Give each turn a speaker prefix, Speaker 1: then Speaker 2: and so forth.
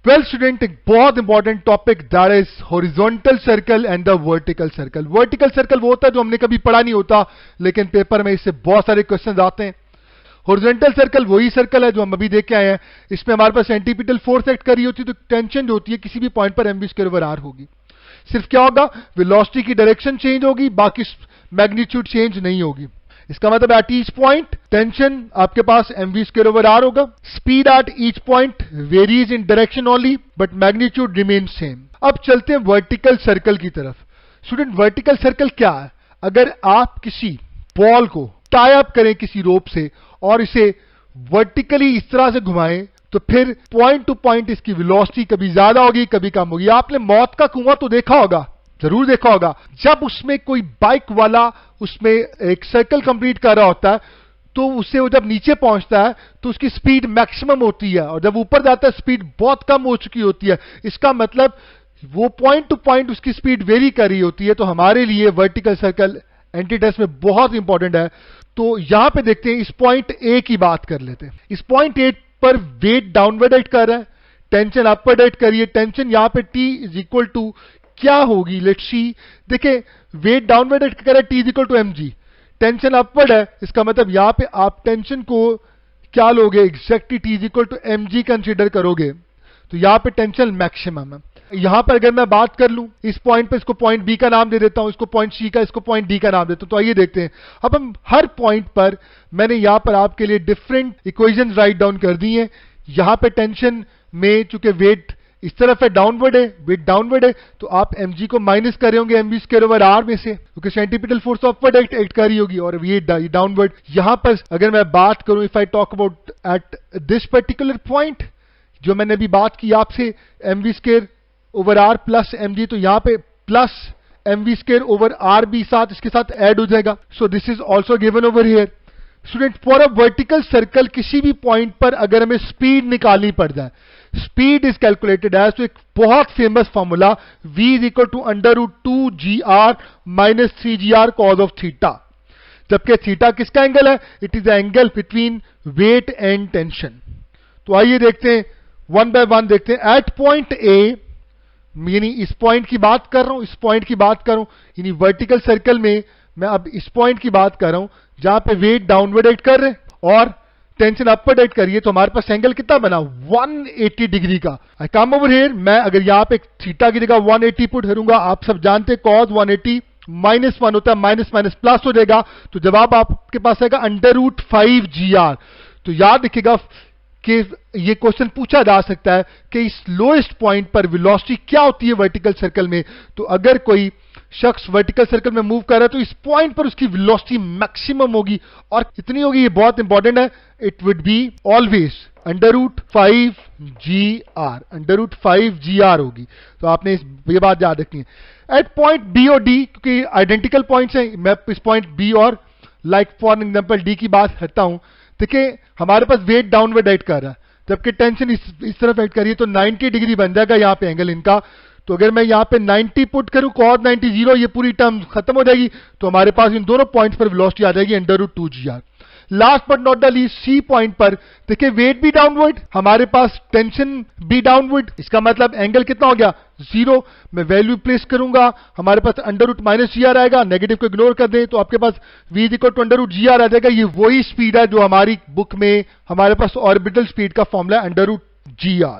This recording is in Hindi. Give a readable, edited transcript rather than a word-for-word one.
Speaker 1: वेल स्टूडेंट, एक बहुत important topic that is horizontal circle and the vertical circle. Vertical circle वो होता है जो हमने कभी पढ़ा नहीं होता, लेकिन पेपर में इससे बहुत सारे क्वेश्चंस आते हैं। हॉरिजॉन्टल सर्कल वही सर्कल है जो हम अभी देख के आए हैं। इसमें हमारे पास सेंटीपिटल फोर्स एक्ट कर रही होती है, तो टेंशन जो होती है किसी भी पॉइंट पर mv²/r होगी। सिर्फ क्या होगा, वेलोसिटी की डायरेक्शन चेंज होगी, बाकी मैग्नीट्यूड चेंज नहीं होगी। इसका मतलब एट ईच पॉइंट टेंशन आपके पास mv²/r होगा। Speed at each point varies in direction only, but magnitude remain same. अब चलते हैं वर्टिकल सर्कल की तरफ। स्टूडेंट, वर्टिकल सर्कल क्या है? अगर आप किसी बॉल को टाई अप करें किसी रोप से और इसे वर्टिकली इस तरह से घुमाएं, तो फिर पॉइंट टू पॉइंट इसकी वेलोसिटी कभी ज्यादा होगी कभी कम होगी। आपने मौत का कुआं तो देखा होगा, जरूर देखा होगा। जब उसमें कोई बाइक वाला उसमें एक सर्कल कंप्लीट कर रहा होता है, तो उससे वो जब नीचे पहुंचता है तो उसकी स्पीड मैक्सिमम होती है, और जब ऊपर जाता है स्पीड बहुत कम हो चुकी होती है। इसका मतलब वो पॉइंट टू पॉइंट उसकी स्पीड वेरी कर रही होती है। तो हमारे लिए वर्टिकल सर्कल एंटी-टेस्ट में बहुत इंपॉर्टेंट है। तो यहां पे देखते हैं, इस पॉइंट ए की बात कर लेते हैं। इस पॉइंट ए पर वेट डाउनवर्ड एक्ट कर रहा है, टेंशन अपवर्ड एक्ट करिए। टेंशन यहां पे T इज इक्वल टू क्या होगी, लेट्स सी। देखिए, वेट डाउनवर्ड एक्ट कर रहा है, T is equal to mg। Tension upward है, इसका मतलब यहां पे आप टेंशन को क्या लोगे, exactly T is equal to mg consider करोगे। तो यहां पे टेंशन मैक्सिमम है। यहां पर अगर मैं बात कर लूं इस पॉइंट पे, इसको पॉइंट बी का नाम दे देता हूं, इसको पॉइंट सी का, इसको पॉइंट डी का नाम देता हूं। तो आइए देखते हैं। अब हम हर पॉइंट पर मैंने यहां पर आपके लिए डिफरेंट इक्वेशंस राइट डाउन कर दी हैं। यहां पे टेंशन में चूंकि वेट इस तरफ है, डाउनवर्ड है, वेट डाउनवर्ड है, तो आप mg को माइनस कर रहे होंगे mv²/r में से, क्योंकि सेंटीपिटल फोर्स अपवर्ड एक्ट कर रही होगी और ये डाउनवर्ड। यहां पर अगर मैं बात करूं, if I talk about at this particular point, जो मैंने अभी बात की आपसे mv²/r प्लस mg, तो यहां पे प्लस mv²/r भी साथ इसके साथ ऐड हो जाएगा। So this is also given over here. Student, for a vertical circle किसी भी पॉइंट पर अगर हमें स्पीड निकालनी पड़ जाए, स्पीड इज कैलकुलेटेड एज, तो एक बहुत famous formula v is equal to √2gr minus 3gr cos of theta. जबकि थीटा किसका एंगल है? It is the angle between weight and tension. तो आइए देखते हैं, वन बाय वन देखते हैं। एट पॉइंट ए, यानी इस पॉइंट की बात कर रहा हूं, इस पॉइंट की बात कर रहा हूं, यानी वर्टिकल सर्कल में मैं अब इस पॉइंट की बात कर रहा हूं जहां पे वेट डाउनवर्ड एक्ट कर रहे हैं और टेंशन अपवर्ड एक्ट करिए। तो हमारे पास एंगल कितना बना, 180 डिग्री का। आई कम ओवर हियर, मैं अगर यहां पे थीटा की जगह 180 पुट करूंगा, आप सब जानते हैं cos 180 -1 होता है, माइनस माइनस प्लस हो जाएगा। तो जवाब आपके पास आएगा √5gr। तो याद रखिएगा कि ये क्वेश्चन पूछा जा सकता है कि इस लोएस्ट पॉइंट पर वेलोसिटी क्या होती है वर्टिकल सर्कल में। तो अगर कोई शख्स वर्टिकल सर्कल में मूव कर रहा है, तो इस पॉइंट पर उसकी वेलोसिटी मैक्सिमम होगी, और कितनी होगी, ये बहुत इंपॉर्टेंट है। It would be always √5gr होगी। तो आपने ये बात याद रखनी है। एट पॉइंट बी और डी, क्योंकि आइडेंटिकल पॉइंट्स हैं, मैं इस पॉइंट बी और लाइक फॉर एग्जांपल डी की बात करता हूं। देखिए, हमारे पास वेट डाउनवर्ड एक्ट कर रहा है, जबकि टेंशन इस तरफ एक्ट कर रही है, तो 90 डिग्री बन जाएगा यहां पे एंगल इनका। तो अगर मैं यहां पे 90 पुट करूं, cos 90 0, ये पूरी टर्म खत्म हो जाएगी। तो हमारे पास इन दोनों पॉइंट्स पर वेलोसिटी आ जाएगी √2gr। Last but not the least, C point पर देखिए वेट भी डाउनवर्ड, हमारे पास टेंशन भी डाउनवर्ड। इसका मतलब एंगल कितना हो गया, 0। मैं वैल्यू प्लेस करूंगा, हमारे पास √-gr आएगा, नेगेटिव को इग्नोर कर दें तो आपके पास v is equal to √gr आ जाएगा। ये वही स्पीड है जो हमारी बुक में हमारे पास ऑर्बिटल स्पीड का फॉर्मूला है √gr।